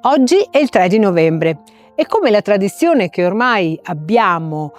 Oggi è il 3 di novembre e come la tradizione che ormai abbiamo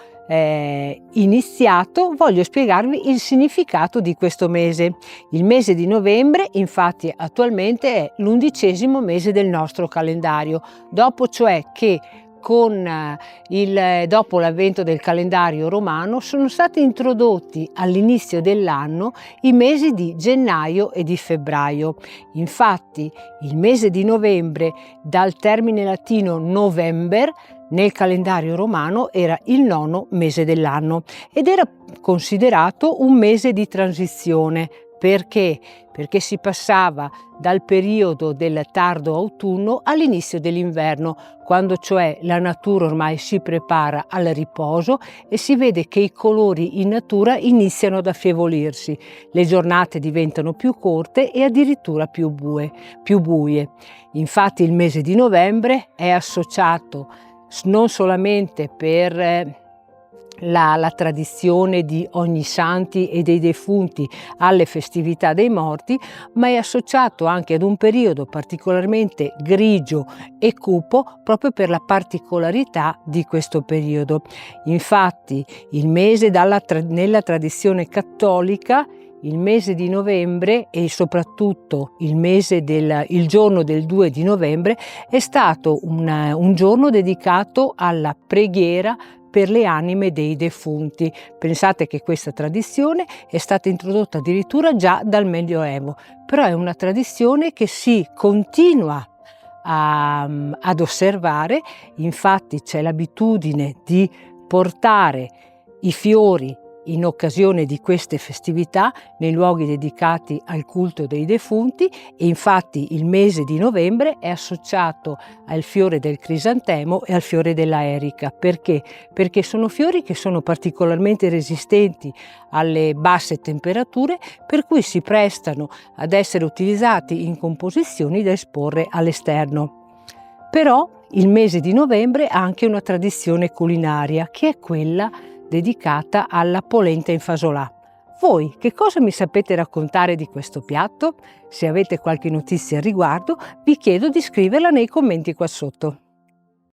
iniziato, voglio spiegarvi il significato di questo mese. Il mese di novembre, infatti, attualmente è l'11° mese del nostro calendario, dopo cioè che dopo l'avvento del calendario romano sono stati introdotti all'inizio dell'anno i mesi di gennaio e di febbraio. Infatti il mese di novembre, dal termine latino november, nel calendario romano era il 9° mese dell'anno ed era considerato un mese di transizione. Perché? Perché si passava dal periodo del tardo autunno all'inizio dell'inverno, quando cioè la natura ormai si prepara al riposo e si vede che i colori in natura iniziano ad affievolirsi, le giornate diventano più corte e addirittura più buie. Infatti il mese di novembre è associato non solamente per la tradizione di Ognissanti e dei defunti alle festività dei morti, ma è associato anche ad un periodo particolarmente grigio e cupo proprio per la particolarità di questo periodo. Infatti il mese nella tradizione cattolica, il mese di novembre e soprattutto il giorno del 2 di novembre è stato un giorno dedicato alla preghiera per le anime dei defunti. Pensate che questa tradizione è stata introdotta addirittura già dal Medioevo, però è una tradizione che si continua ad osservare. Infatti c'è l'abitudine di portare i fiori in occasione di queste festività nei luoghi dedicati al culto dei defunti e infatti il mese di novembre è associato al fiore del crisantemo e al fiore della erica. Perché? Perché sono fiori che sono particolarmente resistenti alle basse temperature, per cui si prestano ad essere utilizzati in composizioni da esporre all'esterno. Però il mese di novembre ha anche una tradizione culinaria, che è quella dedicata alla polenta in fasolà. Voi che cosa mi sapete raccontare di questo piatto? Se avete qualche notizia al riguardo, vi chiedo di scriverla nei commenti qua sotto.